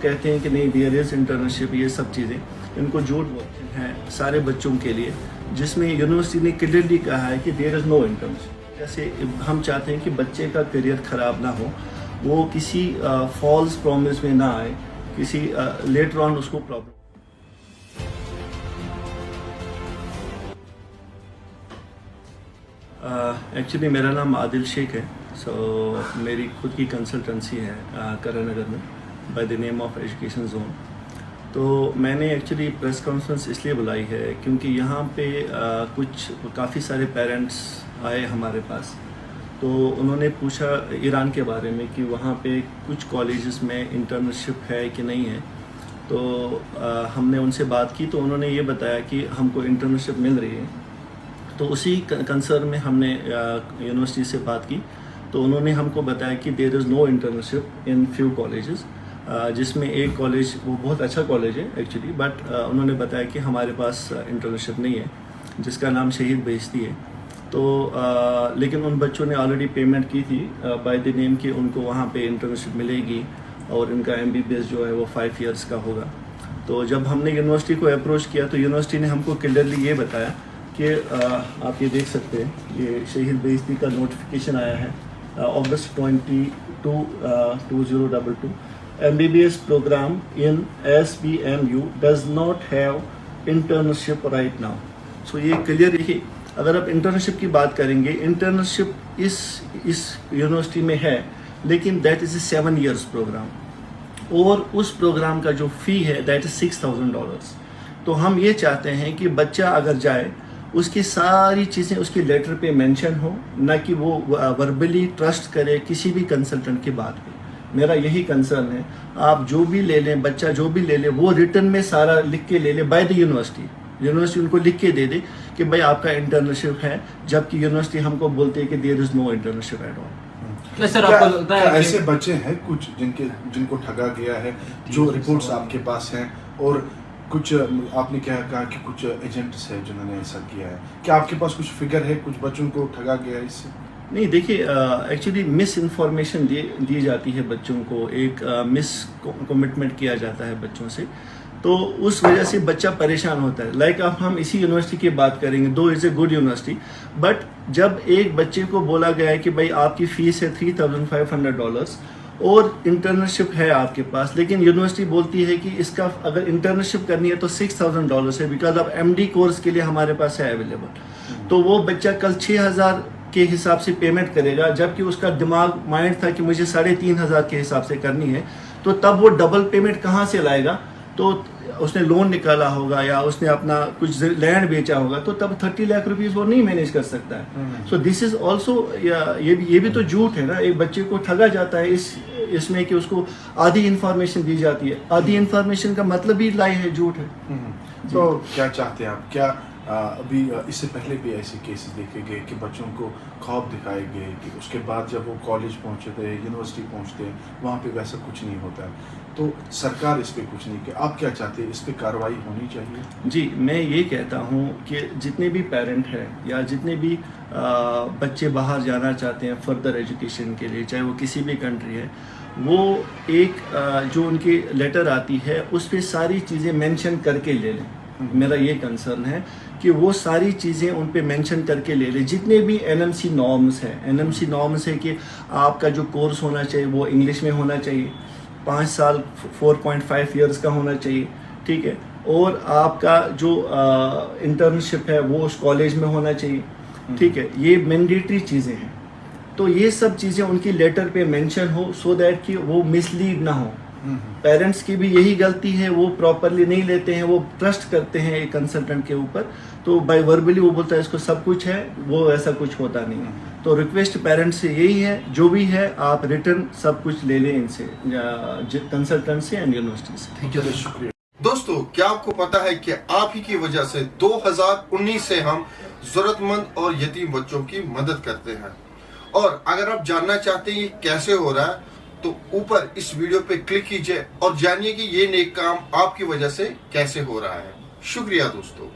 कहते हैं कि नहीं देयर इज़ इंटर्नशिप, ये सब चीज़ें इनको झूठ बोलते हैं सारे बच्चों के लिए, जिसमें यूनिवर्सिटी ने क्लियरली कहा है कि देयर इज़ नो इंटर्नशिप। जैसे हम चाहते हैं कि बच्चे का करियर ख़राब ना हो, वो किसी फॉल्स प्रॉमिस में ना आए, किसी लेटर ऑन उसको प्रॉब्लम। एक्चुअली मेरा नाम आदिल शेख है। मेरी खुद की कंसल्टेंसी है करण नगर में by the name of education zone. तो मैंने एक्चुअली प्रेस कॉन्फ्रेंस इसलिए बुलाई है क्योंकि यहाँ पे काफ़ी सारे पेरेंट्स आए हमारे पास, तो उन्होंने पूछा ईरान के बारे में कि वहाँ पे कुछ कॉलेजेस में इंटर्नशिप है कि नहीं है। तो हमने उनसे बात की तो उन्होंने ये बताया कि हमको इंटर्नशिप मिल रही है। तो उसी कंसर्न में हमने यूनिवर्सिटी से बात की, तो उन्होंने हमको बताया कि there is no internship in few colleges, जिसमें एक कॉलेज वो बहुत अच्छा कॉलेज है एक्चुअली, बट उन्होंने बताया कि हमारे पास इंटर्नशिप नहीं है, जिसका नाम शहीद बेइज्जती है। तो लेकिन उन बच्चों ने ऑलरेडी पेमेंट की थी बाय द नेम कि उनको वहाँ पे इंटर्नशिप मिलेगी और इनका MBBS जो है वो 5 ईयर्स का होगा। तो जब हमने यूनिवर्सिटी को अप्रोच किया तो यूनिवर्सिटी ने हमको क्लियरली ये बताया कि आप ये देख सकते हैं, ये शहीद बेइज्जती का नोटिफिकेशन आया है अगस्त 22, 2022। MBBS programme in SBMU does not have internship right now. So ये क्लियर है। अगर आप इंटर्नशिप की बात करेंगे, इंटर्नशिप इस यूनिवर्सिटी में है, लेकिन that is a 7 years program और उस प्रोग्राम का जो फ़ी है दैट इज़ $6,000। तो हम ये चाहते हैं कि बच्चा अगर जाए उसकी सारी चीज़ें उसके लेटर पे मेंशन हो, ना कि वो वर्बली ट्रस्ट करे किसी भी कंसल्टेंट की बात पे। मेरा यही कंसर्न है, आप जो भी ले लें, बच्चा जो भी ले ले, वो रिटर्न में सारा लिख के ले ले बाय द यूनिवर्सिटी उनको लिख के दे दे कि भाई आपका इंटर्नशिप है, जबकि यूनिवर्सिटी हमको बोलती है कि there is no internship at all. Sir आपको लगता है ऐसे बच्चे हैं कुछ जिनको ठगा गया है, जो रिपोर्ट्स आपके पास हैं, और कुछ आपने क्या कहा कि कुछ एजेंट्स हैं जिन्होंने ऐसा किया है, क्या आपके पास कुछ फिगर है कुछ बच्चों को ठगा गया है इससे? नहीं, देखिए एक्चुअली मिस इन्फॉर्मेशन दी जाती है बच्चों को, एक मिस कमिटमेंट किया जाता है बच्चों से, तो उस वजह से बच्चा परेशान होता है। लाइक अब हम इसी यूनिवर्सिटी की बात करेंगे, दो is a good university, but जब एक बच्चे को बोला गया है कि भाई आपकी फ़ीस है $3,500 और इंटर्नशिप है आपके पास, लेकिन यूनिवर्सिटी बोलती है कि इसका अगर इंटर्नशिप करनी है तो $6,000 है, बिकॉज अब MD कोर्स के लिए हमारे पास है अवेलेबल। तो वो बच्चा कल 6,000 के हिसाब से पेमेंट करेगा, जबकि उसका दिमाग माइंड था कि मुझे 3,500 के हिसाब से करनी है, तो तब वो डबल पेमेंट कहाँ से लाएगा? तो उसने लोन निकाला होगा या उसने अपना कुछ लैंड बेचा होगा, तो तब 30 लाख रुपीस वो नहीं मैनेज कर सकता है। सो दिस इज ऑल्सो, ये भी तो झूठ है ना, एक बच्चे को ठगा जाता है इसमें कि उसको आधी इंफॉर्मेशन दी जाती है। आधी इंफॉर्मेशन का मतलब ही लाई है, झूठ है। तो क्या चाहते हैं आप? क्या अभी इससे पहले भी ऐसे केसेस देखे गए कि बच्चों को ख्वाब दिखाए गए कि उसके बाद जब वो कॉलेज पहुंचते हैं, यूनिवर्सिटी पहुंचते हैं, वहाँ पे वैसा कुछ नहीं होता है, तो सरकार इस पर कुछ नहीं किया। आप क्या चाहते हैं, इस पर कार्रवाई होनी चाहिए? जी, मैं ये कहता हूँ कि जितने भी पेरेंट हैं या जितने भी बच्चे बाहर जाना चाहते हैं फर्दर एजुकेशन के लिए, चाहे वो किसी भी कंट्री है, वो एक जो उनकी लेटर आती है उस पर सारी चीज़ें मेंशन करके ले लें। मेरा ये कंसर्न है कि वो सारी चीज़ें उन पे मेंशन करके ले लें। जितने भी NMC नॉर्म्स हैं, NMC नॉर्म्स है कि आपका जो कोर्स होना चाहिए वो इंग्लिश में होना चाहिए, 5 साल 4.5 ईयर्स का होना चाहिए, ठीक है, और आपका जो इंटर्नशिप है वो उस कॉलेज में होना चाहिए, ठीक है। ये मैंडेटरी चीज़ें हैं, तो ये सब चीज़ें उनकी लेटर पे मेंशन हो, सो दैट कि वो मिसलीड ना हो। पेरेंट्स की भी यही गलती है, वो प्रॉपरली नहीं लेते हैं, वो ट्रस्ट करते हैं एक कंसल्टेंट के ऊपर, तो बाय वर्बली वो बोलता है इसको सब कुछ है, वो ऐसा कुछ होता नहीं। तो रिक्वेस्ट पेरेंट्स से यही है, जो भी है आप रिटर्न सब कुछ ले लें इनसे, कंसल्टेंट से एंड यूनिवर्सिटी से। शुक्रिया। दोस्तों, क्या आपको पता है कि आप ही की वजह से 2019 से हम जरूरतमंद और यतीम बच्चों की मदद करते हैं, और अगर आप जानना चाहते हैं ये कैसे हो रहा है तो ऊपर इस वीडियो पे क्लिक कीजिए और जानिए कि ये नेक काम आपकी वजह से कैसे हो रहा है। शुक्रिया दोस्तों।